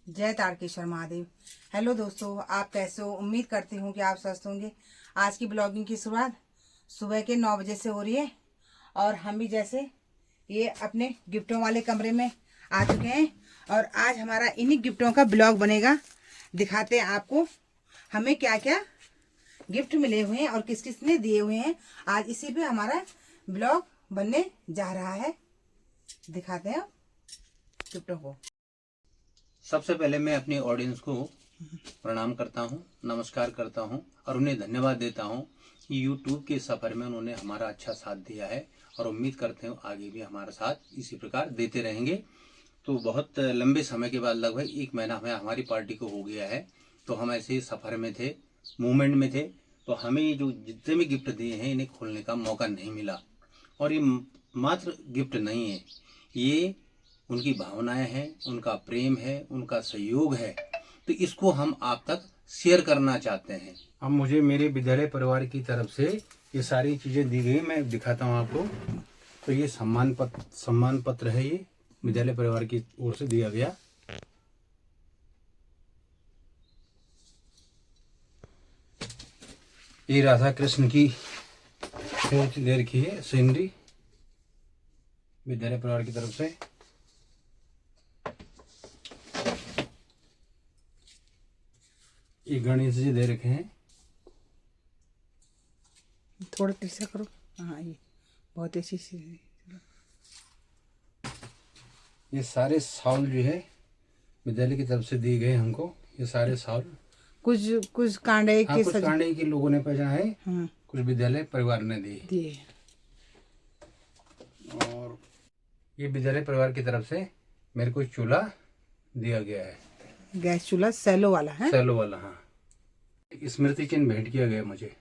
जय तारकेश्वर महादेव। हेलो दोस्तों, आप कैसे हो? उम्मीद करती हूँ कि आप स्वस्थ होंगे। आज की ब्लॉगिंग की शुरुआत सुबह के 9 बजे से हो रही है और हम भी जैसे ये अपने गिफ्टों वाले कमरे में आ चुके हैं और आज हमारा इन्हीं गिफ्टों का ब्लॉग बनेगा। दिखाते हैं आपको हमें क्या क्या गिफ्ट मिले हुए हैं और किस किस ने दिए हुए हैं। आज इसी पे हमारा ब्लॉग बनने जा रहा है। दिखाते हैं गिफ्टों को। सबसे पहले मैं अपनी ऑडियंस को प्रणाम करता हूं, नमस्कार करता हूं और उन्हें धन्यवाद देता हूं कि यूट्यूब के सफर में उन्होंने हमारा अच्छा साथ दिया है और उम्मीद करते हैं आगे भी हमारा साथ इसी प्रकार देते रहेंगे। तो बहुत लंबे समय के बाद लगभग 1 महीना हमें हमारी पार्टी को हो गया है, तो हम ऐसे सफर में थे, मूवमेंट में थे, तो हमें ये जो जितने भी गिफ्ट दिए हैं इन्हें खोलने का मौका नहीं मिला। और ये मात्र गिफ्ट नहीं है, ये उनकी भावनाएं हैं, उनका प्रेम है, उनका सहयोग है, तो इसको हम आप तक शेयर करना चाहते हैं। अब मुझे मेरे विद्यालय परिवार की तरफ से ये सारी चीजें दी गई, मैं दिखाता हूँ आपको। तो ये सम्मान पत्र है, ये विद्यालय परिवार की ओर से दिया गया। ये राधा कृष्ण की मूर्ति दे रखी है, सीनरी विद्यालय परिवार की तरफ से। ये गणेश जी दे रखे हैं। थोड़ा तिरछा करो। हाँ, ये बहुत अच्छी सी। ये सारे साउल जो है विद्यालय की तरफ से दिए गए हमको। ये सारे साउल कुछ कांडे हाँ, के कुछ कांडे के लोगों ने पहना है, हाँ, कुछ विद्यालय परिवार ने दिए। और ये विद्यालय परिवार की तरफ से मेरे को चूल्हा दिया गया है, गैस चूल्हा सेलो वाला है। सेलो वाला। हाँ, स्मृति चिन्ह भेंट किया गया मुझे,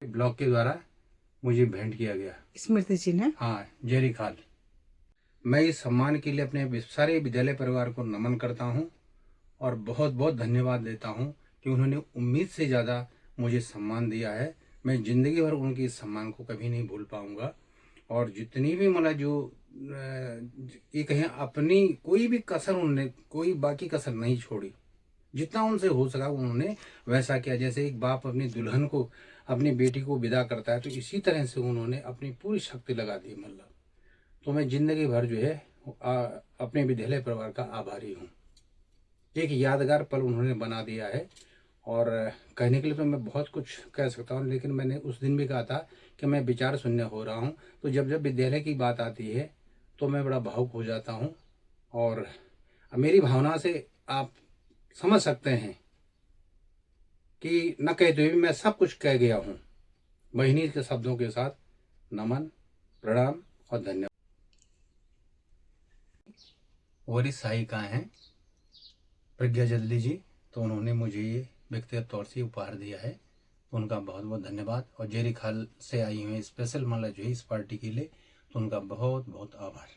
ब्लॉक के द्वारा मुझे भेंट किया गया स्मृति चिन्ह है। हाँ, जेरी खाल। मैं इस सम्मान के लिए अपने सारे विद्यालय परिवार को नमन करता हूँ और बहुत बहुत धन्यवाद देता हूँ कि उन्होंने उम्मीद से ज़्यादा मुझे सम्मान दिया है। मैं ज़िंदगी भर उनके इस सम्मान को कभी नहीं भूल पाऊँगा। और जितनी भी मतलब जो ये कहें अपनी कोई भी कसर उन्होंने, कोई बाकी कसर नहीं छोड़ी। जितना उनसे हो सका उन्होंने वैसा किया। जैसे एक बाप अपनी दुल्हन को, अपनी बेटी को विदा करता है, तो इसी तरह से उन्होंने अपनी पूरी शक्ति लगा दी। मतलब तो मैं जिंदगी भर जो है अपने विद्यालय परिवार का आभारी हूँ। एक यादगार पल उन्होंने बना दिया है और कहने के लिए तो मैं बहुत कुछ कह सकता हूँ, लेकिन मैंने उस दिन भी कहा था कि मैं विचार शून्य हो रहा हूँ। तो जब जब विद्यालय की बात आती है तो मैं बड़ा भावुक हो जाता हूँ और मेरी भावना से आप समझ सकते हैं कि न कहते हुए भी मैं सब कुछ कह गया हूँ। बहिनी के शब्दों के साथ नमन, प्रणाम और धन्यवाद। और इस सहायिकाएँ हैं प्रज्ञा जल्दी जी, तो उन्होंने मुझे ये व्यक्तिगत तौर से उपहार दिया है, तो उनका बहुत बहुत धन्यवाद। और जेरी खाल से आई हुई स्पेशल मतलब जो है इस पार्टी के लिए, तो उनका बहुत बहुत आभार।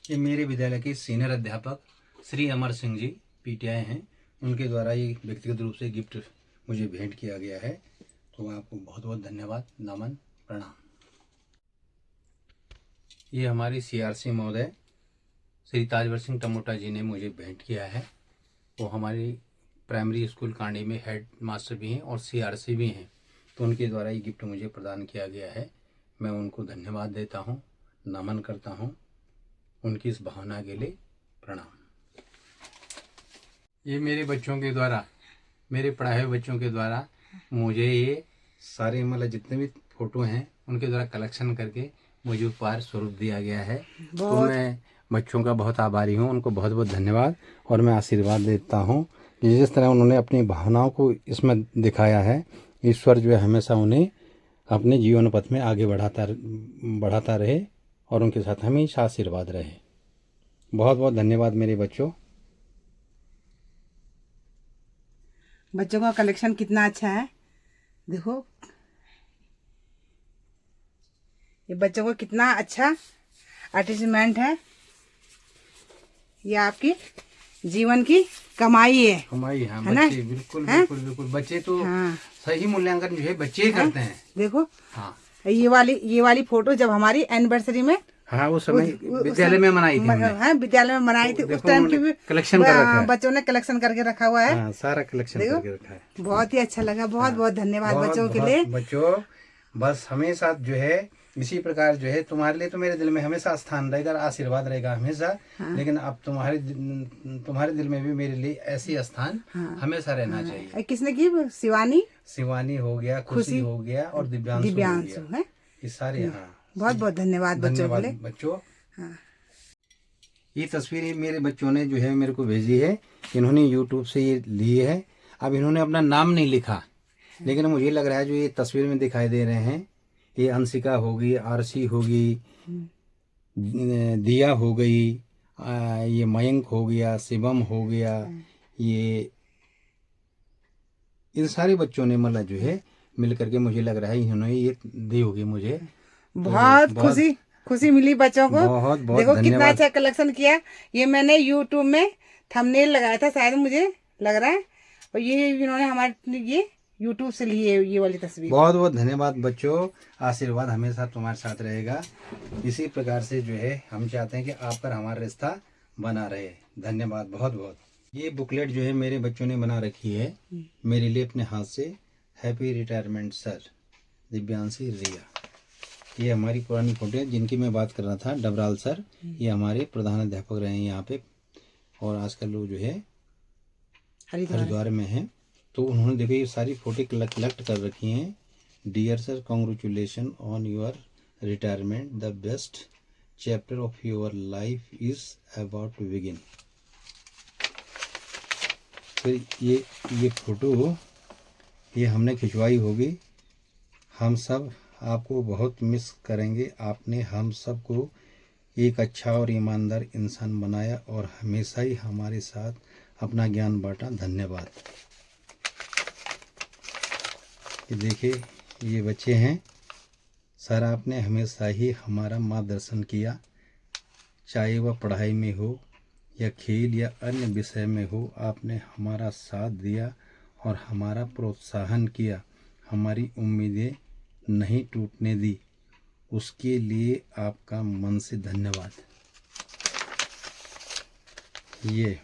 ये मेरे विद्यालय के सीनियर अध्यापक श्री अमर सिंह जी पीटीआई हैं, उनके द्वारा ये व्यक्तिगत रूप से गिफ्ट मुझे भेंट किया गया है, तो आपको बहुत बहुत धन्यवाद, नमन, प्रणाम। ये हमारी सीआरसी महोदय श्री ताजवर सिंह टमोटा जी ने मुझे भेंट किया है। वो हमारी प्राइमरी स्कूल कांडी में हेड मास्टर भी हैं और सीआरसी भी हैं, तो उनके द्वारा ये गिफ्ट मुझे प्रदान किया गया है। मैं उनको धन्यवाद देता हूँ, नमन करता हूँ, उनकी इस भावना के लिए प्रणाम। ये मेरे बच्चों के द्वारा, मेरे पढ़ाए हुए बच्चों के द्वारा मुझे ये सारे मतलब जितने भी फोटो हैं उनके द्वारा कलेक्शन करके मुझे उपहार स्वरूप दिया गया है। तो मैं बच्चों का बहुत आभारी हूँ, उनको बहुत बहुत धन्यवाद। और मैं आशीर्वाद देता हूँ कि जिस तरह उन्होंने अपनी भावनाओं को इसमें दिखाया है, ईश्वर जो है हमेशा उन्हें अपने जीवन पथ में आगे बढ़ाता रहे और उनके साथ हमेशा आशीर्वाद रहे। बहुत बहुत धन्यवाद मेरे बच्चों। बच्चों का कलेक्शन कितना अच्छा है, देखो ये बच्चों को कितना अच्छा अटैचमेंट है। ये आपकी जीवन की कमाई है। कमाई है ना? बच्चे, बिल्कुल बिल्कुल बिल्कुल। बच्चे तो हाँ, सही मूल्यांकन जो है बच्चे ही करते हैं। देखो हाँ, ये वाली फोटो जब हमारी एनिवर्सरी में हाँ उस समय विद्यालय में मनाई थी हमने। हाँ विद्यालय में मनाई थी, उस देखो टाइम की भी कलेक्शन कर रखा है। बच्चों ने कलेक्शन करके रखा हुआ है। हाँ सारा कलेक्शन देखो, करके रखा है। बहुत ही अच्छा लगा। बहुत बहुत धन्यवाद बहुत बच्चों के बहुत लिए। बच्चों बस हमेशा जो है इसी प्रकार जो है तुम्हारे लिए तो मेरे दिल में हमेशा स्थान रहेगा, आशीर्वाद रहेगा हमेशा। लेकिन अब तुम्हारे दिल में भी मेरे लिए ऐसी स्थान हमेशा रहना चाहिए। किसने की? शिवानी, शिवानी हो गया, खुशी हो गया और दिव्यांशु हो दिव्यांशु गया। है। ये सारे हाँ बहुत बहुत धन्यवाद बच्चों के लिए। बच्चों। हाँ। ये तस्वीर मेरे बच्चों ने जो है मेरे को भेजी है। इन्होंने यूट्यूब से ये ली है। अब इन्होंने अपना नाम नहीं लिखा, लेकिन मुझे लग रहा है जो ये तस्वीर में दिखाई दे रहे हैं ये अंशिका होगी, आरसी होगी, दिया हो गई, ये मयंक हो गया, शिवम हो गया, ये इन सारे बच्चों ने मतलब जो है मिल करके मुझे लग रहा है इन्होंने ये दी होगी मुझे। बहुत खुशी मिली बच्चों को। बहुत बहुत देखो कितना धन्यवाद। अच्छा कलेक्शन किया। ये मैंने यूट्यूब में थंबनेल लगाया था शायद, मुझे लग रहा है, और ये इन्होंने हमारे ये यूट्यूब से ली है ये वाली तस्वीर। बहुत बहुत धन्यवाद बच्चों। आशीर्वाद हमेशा तुम्हारे साथ रहेगा। इसी प्रकार से जो है हम चाहते हैं कि आप पर हमारा रिश्ता बना रहे। धन्यवाद बहुत बहुत। ये बुकलेट जो है मेरे बच्चों ने बना रखी है मेरे लिए अपने हाथ से। हैप्पी रिटायरमेंट सर, दिव्यांशी रिया। ये हमारी पुरानी फोटो है जिनकी मैं बात कर रहा था, डबराल सर। ये हमारे प्रधान अध्यापक रहे हैं यहाँ पे, और आजकल लोग जो है हरिद्वार में हैं। तो उन्होंने देखो ये सारी फोटो कलेक्ट कर रखी हैं। Dear sir, congratulation on your retirement, the best chapter of your life is about to begin. फिर ये फोटो ये हमने खिंचवाई होगी। हम सब आपको बहुत मिस करेंगे। आपने हम सबको एक अच्छा और ईमानदार इंसान बनाया और हमेशा ही हमारे साथ अपना ज्ञान बांटा। धन्यवाद। ये देखिए ये बच्चे हैं। सर आपने हमेशा ही हमारा मार्गदर्शन किया, चाहे वह पढ़ाई में हो या खेल या अन्य विषय में हो। आपने हमारा साथ दिया और हमारा प्रोत्साहन किया, हमारी उम्मीदें नहीं टूटने दी। उसके लिए आपका मन से धन्यवाद। ये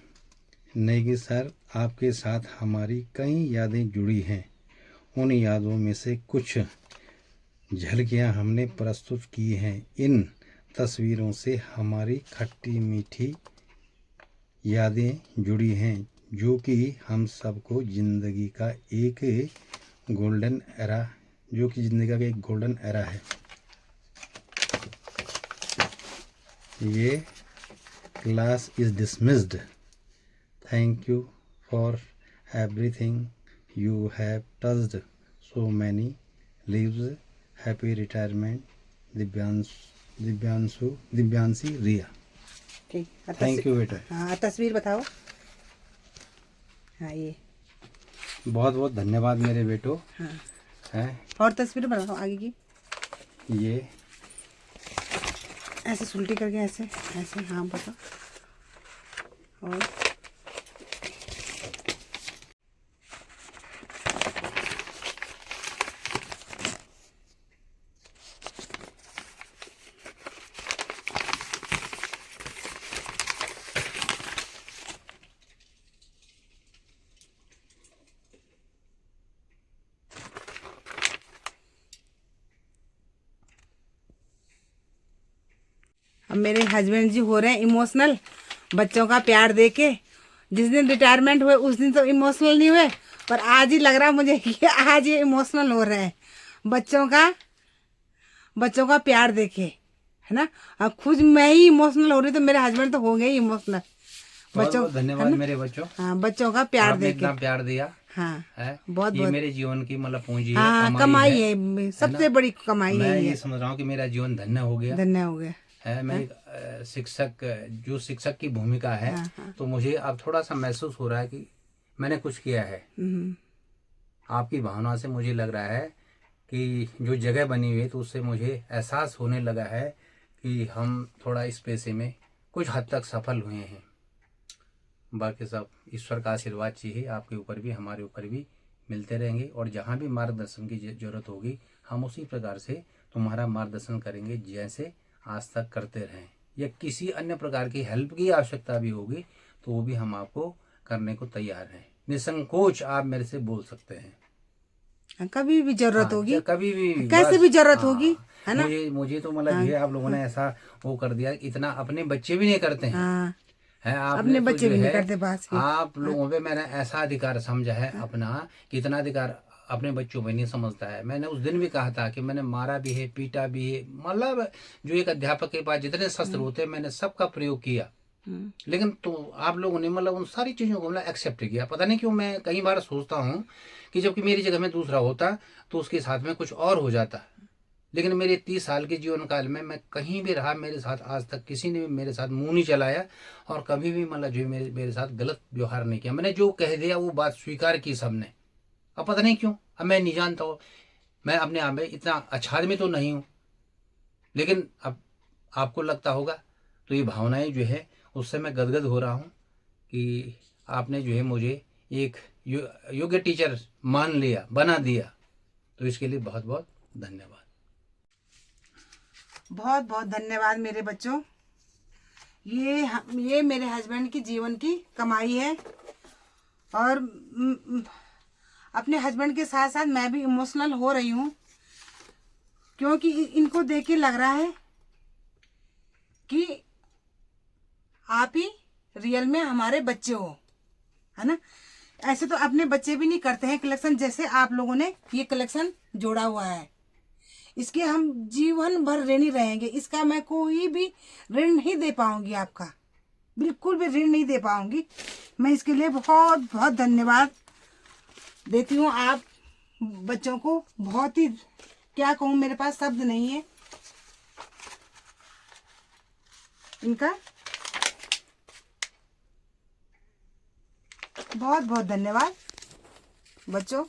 नेगी सर, आपके साथ हमारी कई यादें जुड़ी हैं। उन यादों में से कुछ झलकियां हमने प्रस्तुत की हैं। इन तस्वीरों से हमारी खट्टी मीठी यादें जुड़ी हैं, जो कि हम सबको जिंदगी का एक गोल्डन एरा है। ये class is dismissed. Thank you for everything you have touched so many lives. Happy retirement Divyanshi Riya. ठीक, थैंक यू बेटा। हाँ तस्वीर बताओ। हाँ ये बहुत बहुत धन्यवाद मेरे बेटो। हाँ है और तस्वीर बताओ आगे की। ये ऐसे सुलटी करके ऐसे ऐसे, हाँ बताओ। और अब मेरे हस्बैंड जी हो रहे हैं इमोशनल बच्चों का प्यार देके। जिस दिन रिटायरमेंट हुए उस दिन तो इमोशनल नहीं हुए, पर आज ही लग रहा है मुझे कि आज ये इमोशनल हो रहे हैं बच्चों का प्यार देके, है ना। अब खुद मैं ही इमोशनल हो रही तो मेरे हस्बैंड तो हो गए ही इमोशनल। बच्चों धन्यवाद मेरे बच्चों। हाँ बच्चों का प्यार आपने देके इतना प्यार दिया हाँ है। बहुत ये बहुत मेरे जीवन की मतलब पूंजी है, हाँ कमाई है, सबसे बड़ी कमाई मैं यही ये है। समझ रहा हूँ कि मेरा जीवन धन्य हो गया धन्य हो गया है। मैं एक जो शिक्षक की भूमिका है, तो मुझे अब थोड़ा सा महसूस हो रहा है कि मैंने कुछ किया है। आपकी भावना से मुझे लग रहा है कि जो जगह बनी हुई है, तो उससे मुझे एहसास होने लगा है कि हम थोड़ा इस पेशे में कुछ हद तक सफल हुए हैं। बाकी सब ईश्वर का आशीर्वाद चाहिए, आपके ऊपर भी हमारे ऊपर भी मिलते रहेंगे। और जहाँ भी मार्गदर्शन की जरूरत होगी हम उसी प्रकार से तुम्हारा मार्गदर्शन करेंगे जैसे आज तक करते रहें, या किसी अन्य प्रकार की हेल्प की आवश्यकता भी होगी तो वो भी हम आपको करने को तैयार हैं। निसंकोच आप मेरे से बोल सकते हैं। कभी भी जरूरत हाँ, होगी, कभी भी, कैसे बस भी जरूरत होगी, हाँ। है ना। मुझे तो मतलब हाँ ये आप लोगों ने ऐसा वो कर दिया, इतना अपने बच्चे भी नहीं करते हैं। हाँ, है आपने अपने तो बच्चे जो भी नहीं है करते पास के। आप लोगों पे मैंने ऐसा अधिकार समझा है अपना, कि इतना अधिकार अपने बच्चों में नहीं समझता है। मैंने उस दिन भी कहा था कि मैंने मारा भी है, पीटा भी है, मतलब जो एक अध्यापक के पास जितने शस्त्र होते हैं मैंने सबका प्रयोग किया, लेकिन तो आप लोगों ने मतलब उन सारी चीज़ों को मतलब एक्सेप्ट किया। पता नहीं क्यों, मैं कई बार सोचता हूँ कि जबकि मेरी जगह में दूसरा होता तो उसके साथ में कुछ और हो जाता। लेकिन मेरे 30 साल के जीवन काल में मैं कहीं भी रहा, मेरे साथ आज तक किसी ने भी मेरे साथ मुंह नहीं चलाया और कभी भी मतलब जो मेरे साथ गलत व्यवहार नहीं किया। मैंने जो कह दिया वो बात स्वीकार की सबने। अब पता नहीं क्यों, अब मैं नहीं जानता हूँ, मैं अपने आप में इतना अच्छा आदमी तो नहीं हूँ, लेकिन अब आपको लगता होगा। तो ये भावनाएं जो है उससे मैं गदगद हो रहा हूँ कि आपने जो है मुझे एक योग्य टीचर मान लिया, बना दिया, तो इसके लिए बहुत बहुत धन्यवाद। बहुत बहुत धन्यवाद मेरे बच्चों। ये मेरे हस्बैंड की जीवन की कमाई है, और अपने हस्बैंड के साथ साथ मैं भी इमोशनल हो रही हूँ, क्योंकि इनको देख के लग रहा है कि आप ही रियल में हमारे बच्चे हो, है ना। ऐसे तो अपने बच्चे भी नहीं करते हैं कलेक्शन, जैसे आप लोगों ने ये कलेक्शन जोड़ा हुआ है। इसके हम जीवन भर ऋणी रहेंगे। इसका मैं कोई भी ऋण नहीं दे पाऊंगी, आपका बिल्कुल भी ऋण नहीं दे पाऊंगी। मैं इसके लिए बहुत बहुत धन्यवाद देती हूँ आप बच्चों को। बहुत ही, क्या कहूँ, मेरे पास शब्द नहीं है इनका। बहुत बहुत धन्यवाद बच्चों।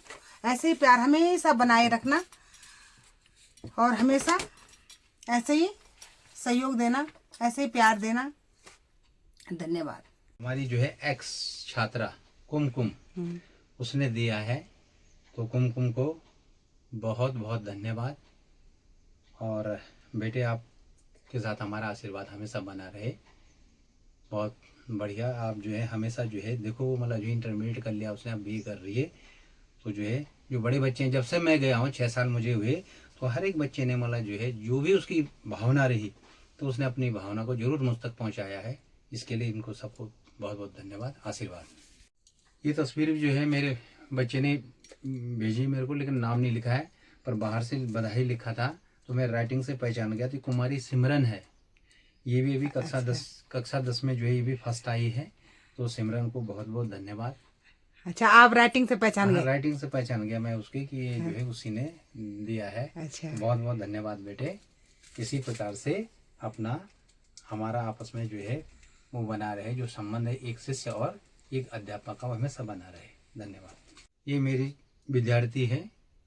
ऐसे ही प्यार हमेशा बनाए रखना और हमेशा ऐसे ही सहयोग देना, ऐसे ही प्यार देना। धन्यवाद। हमारी जो है एक्स छात्रा कुमकुम, उसने दिया है, तो कुमकुम को बहुत बहुत धन्यवाद। और बेटे आपके साथ हमारा आशीर्वाद हमेशा बना रहे। बहुत बढ़िया, आप जो है हमेशा जो है देखो, मतलब जो इंटरमीडिएट कर लिया उसने, अब BA कर रही है। तो जो है जो बड़े बच्चे हैं, जब से मैं गया हूँ 6 साल मुझे हुए, तो हर एक बच्चे ने मतलब जो है जो भी उसकी भावना रही तो उसने अपनी भावना को जरूर मुझ तक पहुँचाया है। इसके लिए इनको सबको बहुत बहुत धन्यवाद, आशीर्वाद। ये तस्वीर जो है मेरे बच्चे ने भेजी मेरे को, लेकिन नाम नहीं लिखा है, पर बाहर से बधाई लिखा था, तो मैं राइटिंग से पहचान गया थी। कुमारी सिमरन है, ये भी अभी कक्षा 10 में जो है ये भी फर्स्ट आई है। तो सिमरन को बहुत बहुत धन्यवाद। अच्छा, आप राइटिंग से पहचान हाँ, गए? राइटिंग से पहचान गया मैं उसकी कि ये जो है उसी ने दिया है। अच्छा, तो बहुत बहुत धन्यवाद बेटे। इसी प्रकार से अपना हमारा आपस में जो है वो बना रहे, जो संबंध है एक शिष्य और एक अध्यापक का, वो हमेशा बना रहे। धन्यवाद। ये मेरी विद्यार्थी है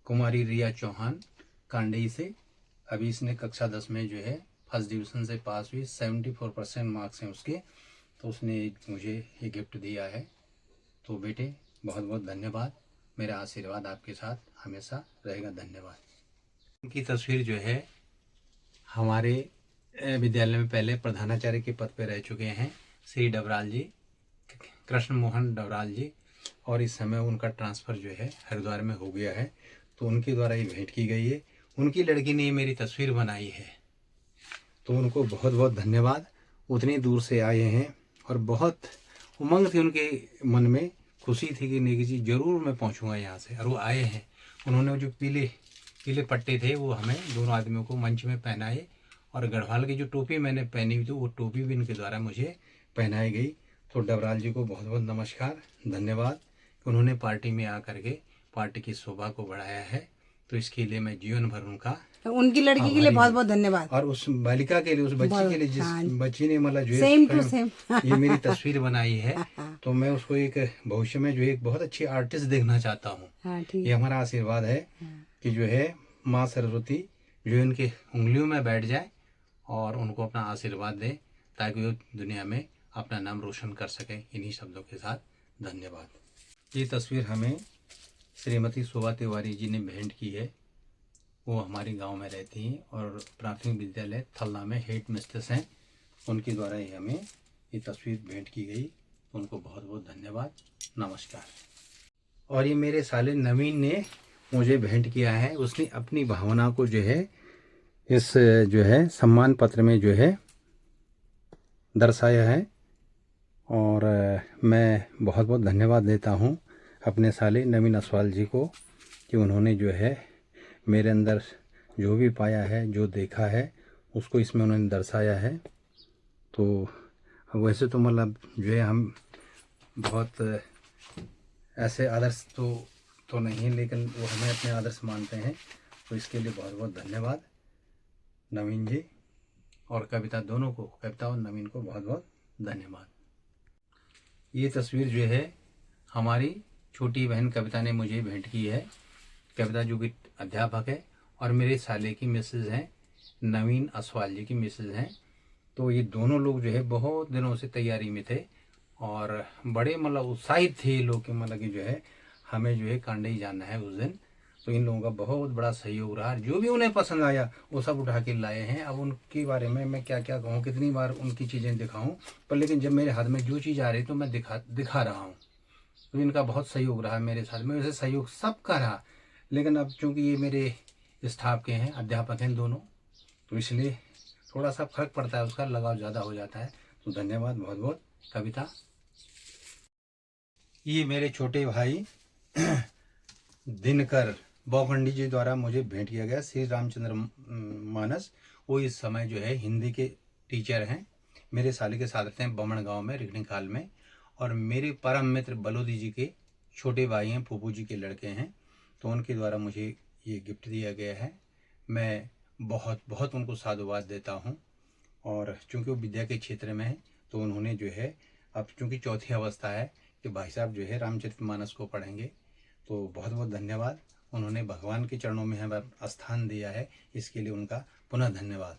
कुमारी रिया चौहान कांडेई से। अभी इसने कक्षा 10 में जो है फर्स्ट डिवीजन से पास हुई, 74% मार्क्स हैं उसके। तो उसने मुझे ये गिफ्ट दिया है। तो बेटे बहुत बहुत धन्यवाद, मेरा आशीर्वाद आपके साथ हमेशा रहेगा। धन्यवाद। उनकी तस्वीर जो है हमारे विद्यालय में पहले प्रधानाचार्य के पद पर रह चुके हैं श्री डबराल जी, कृष्ण मोहन डबराल जी, और इस समय उनका ट्रांसफ़र जो है हरिद्वार में हो गया है। तो उनके द्वारा ये भेंट की गई है। उनकी लड़की ने मेरी तस्वीर बनाई है, तो उनको बहुत बहुत धन्यवाद। उतनी दूर से आए हैं और बहुत उमंग थी उनके मन में, खुशी थी कि नेगी जी जरूर मैं पहुंचूंगा यहाँ से, और वो आए हैं। उन्होंने जो पीले पीले पट्टे थे वो हमें दोनों आदमियों को मंच में पहनाए, और गढ़वाल की जो टोपी मैंने पहनी हुई थी वो टोपी भी इनके द्वारा मुझे पहनाई गई। तो डबराल जी को बहुत बहुत नमस्कार, धन्यवाद कि उन्होंने पार्टी में आकर के पार्टी की शोभा को बढ़ाया है। तो इसके लिए मैं जीवन भर उनका, उनकी लड़की के लिए बहुत बहुत धन्यवाद। और उस बालिका के लिए, उस बच्ची के लिए, जिस बच्ची ने मतलब जो सेम टू है सेम ये मेरी तस्वीर बनाई है, तो मैं उसको एक भविष्य में जो एक बहुत अच्छी आर्टिस्ट देखना चाहता हूँ। हाँ, ठीक। ये हमारा आशीर्वाद है कि जो है माँ सरस्वती जो इनके उंगलियों में बैठ जाए और उनको अपना आशीर्वाद दे, ताकि वो दुनिया में अपना नाम रोशन कर सके। इन्हीं शब्दों के साथ धन्यवाद। ये तस्वीर हमें श्रीमती शोभा तिवारी जी ने भेंट की है। वो हमारे गांव में रहती हैं और प्राथमिक विद्यालय थलना में हेड मिस्ट्रेस हैं। उनके द्वारा ही हमें ये तस्वीर भेंट की गई। उनको बहुत बहुत धन्यवाद, नमस्कार। और ये मेरे साले नवीन ने मुझे भेंट किया है। उसने अपनी भावना को जो है इस जो है सम्मान पत्र में जो है दर्शाया है। और मैं बहुत बहुत धन्यवाद देता हूँ अपने साले नवीन असवाल जी को कि उन्होंने जो है मेरे अंदर जो भी पाया है, जो देखा है, उसको इसमें उन्होंने दर्शाया है। तो वैसे तो मतलब जो है हम बहुत ऐसे आदर्श तो नहीं, लेकिन वो हमें अपने आदर्श मानते हैं। तो इसके लिए बहुत बहुत धन्यवाद नवीन जी और कविता दोनों को, कविता और नवीन को बहुत बहुत धन्यवाद। ये तस्वीर जो है हमारी छोटी बहन कविता ने मुझे भेंट की है। कविता जो कि अध्यापक है और मेरे साले की मिसेज हैं, नवीन असवाल जी की मिसेज हैं। तो ये दोनों लोग जो है बहुत दिनों से तैयारी में थे और बड़े मतलब उत्साहित थे ये लोग कि मतलब कि जो है हमें जो है कांडई जाना है उस दिन। तो इन लोगों का बहुत बड़ा सहयोग रहा। जो भी उन्हें पसंद आया वो सब उठा के लाए हैं। अब उनके बारे में मैं क्या क्या कहूँ, कितनी बार उनकी चीज़ें दिखाऊँ, पर लेकिन जब मेरे हाथ में जो चीज़ आ रही तो मैं दिखा रहा हूँ। तो इनका बहुत सहयोग रहा मेरे साथ में। वैसे सहयोग सबका रहा, लेकिन अब चूँकि ये मेरे स्टाफ के हैं, अध्यापक हैं दोनों, तो इसलिए थोड़ा सा फर्क पड़ता है, उसका लगाव ज़्यादा हो जाता है। तो धन्यवाद बहुत बहुत कविता। ये मेरे छोटे भाई दिनकर बोखंडी जी द्वारा मुझे भेंट किया गया श्री रामचंद्र मानस। वो इस समय जो है हिंदी के टीचर हैं। मेरे साले के साथ रहते हैं बमन गांव में, रिगणीकाल में। और मेरे परम मित्र बलोदी जी के छोटे भाई हैं, फूफू जी के लड़के हैं। तो उनके द्वारा मुझे ये गिफ्ट दिया गया है। मैं बहुत बहुत उनको साधुवाद देता हूँ। और चूँकि वो विद्या के क्षेत्र में है तो उन्होंने जो है अब चूँकि चौथी अवस्था है कि भाई साहब जो है रामचरितमानस को पढ़ेंगे। तो बहुत बहुत धन्यवाद। उन्होंने भगवान के चरणों में हमें स्थान दिया है, इसके लिए उनका पुनः धन्यवाद।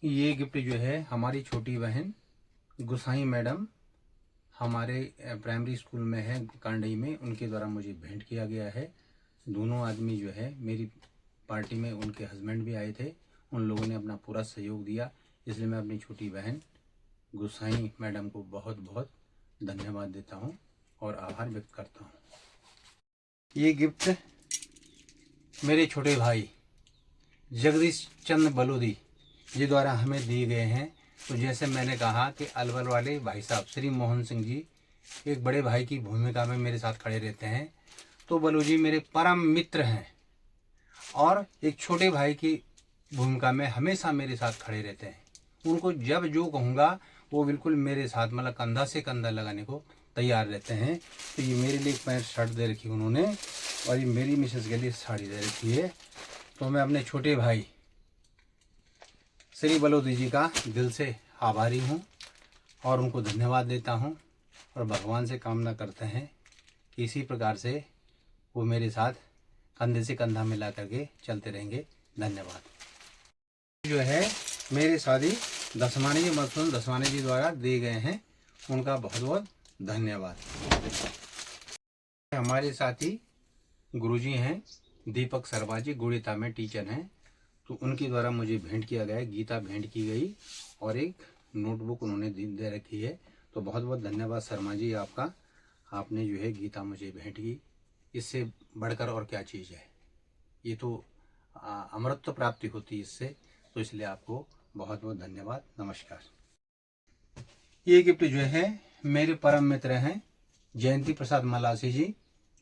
ये गिफ्ट जो है हमारी छोटी बहन गुसाई मैडम, हमारे प्राइमरी स्कूल में है कांडई में, उनके द्वारा मुझे भेंट किया गया है। दोनों आदमी जो है मेरी पार्टी में, उनके हस्बैंड भी आए थे, उन लोगों ने अपना पूरा सहयोग दिया। इसलिए मैं अपनी छोटी बहन गुसाई मैडम को बहुत बहुत धन्यवाद देता हूँ और आभार व्यक्त करता हूँ। ये गिफ्ट मेरे छोटे भाई जगदीश चंद्र बलोदी जी द्वारा हमें दिए गए हैं। तो जैसे मैंने कहा कि अलवर वाले भाई साहब श्री मोहन सिंह जी एक बड़े भाई की भूमिका में मेरे साथ खड़े रहते हैं। तो बलू जी मेरे परम मित्र हैं और एक छोटे भाई की भूमिका में हमेशा मेरे साथ खड़े रहते हैं। उनको जब जो कहूँगा वो बिल्कुल मेरे साथ मतलब कंधा से कंधा लगाने को तैयार रहते हैं। तो ये मेरे लिए पैंट शर्ट दे रखी उन्होंने और ये मेरी मिसेस के लिए साड़ी दे रखी है। तो मैं अपने छोटे भाई श्री बलोदी जी का दिल से आभारी हूँ और उनको धन्यवाद देता हूँ और भगवान से कामना करते हैं कि इसी प्रकार से वो मेरे साथ कंधे से कंधा मिला करके चलते रहेंगे। धन्यवाद। जो है मेरे शादी दसवानी जी, मधुसूदन दसवानी जी द्वारा दिए गए हैं, उनका बहुत बहुत धन्यवाद। हमारे साथी गुरुजी हैं दीपक शर्मा जी, गुड़िता में टीचर हैं। तो उनके द्वारा मुझे भेंट किया गया है, गीता भेंट की गई और एक नोटबुक उन्होंने दे रखी है। तो बहुत बहुत धन्यवाद शर्मा जी आपका, आपने जो है गीता मुझे भेंट की। इससे बढ़कर और क्या चीज़ है, ये तो अमृत प्राप्ति होती है इससे। तो इसलिए आपको बहुत बहुत धन्यवाद, नमस्कार। ये गिफ्ट जो है मेरे परम मित्र हैं जयंती प्रसाद मलासी जी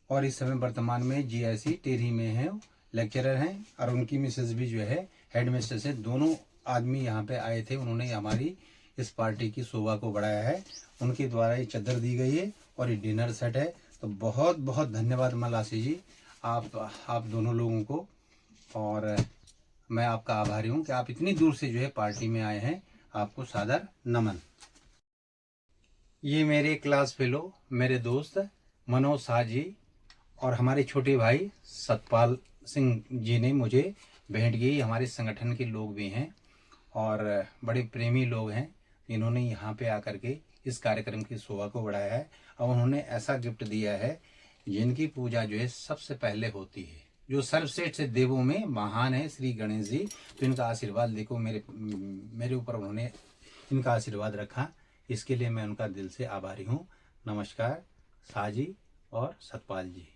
और इस समय वर्तमान में जीआईसी टेरी में हैं, लेक्चरर हैं। और उनकी मिसेज भी जो है हेड मिस्ट्रेस है। दोनों आदमी यहाँ पे आए थे, उन्होंने हमारी इस पार्टी की शोभा को बढ़ाया है। उनके द्वारा ये चादर दी गई है और ये डिनर सेट है। तो बहुत बहुत धन्यवाद मलासी जी आप दोनों लोगों को। और मैं आपका आभारी हूँ कि आप इतनी दूर से जो है पार्टी में आए हैं, आपको सादर नमन। ये मेरे क्लास फेलो, मेरे दोस्त मनोज शाह जी और हमारे छोटे भाई सतपाल सिंह जी ने मुझे भेंट की। हमारे संगठन के लोग भी हैं और बड़े प्रेमी लोग हैं। इन्होंने यहाँ पे आकर के इस कार्यक्रम की शोभा को बढ़ाया है और उन्होंने ऐसा गिफ्ट दिया है जिनकी पूजा जो है सबसे पहले होती है। जो सर्वश्रेष्ठ देवों में महान है श्री गणेश जी। तो इनका आशीर्वाद देखो मेरे ऊपर उन्होंने इनका आशीर्वाद रखा, इसके लिए मैं उनका दिल से आभारी हूँ। नमस्कार साजी और सतपाल जी।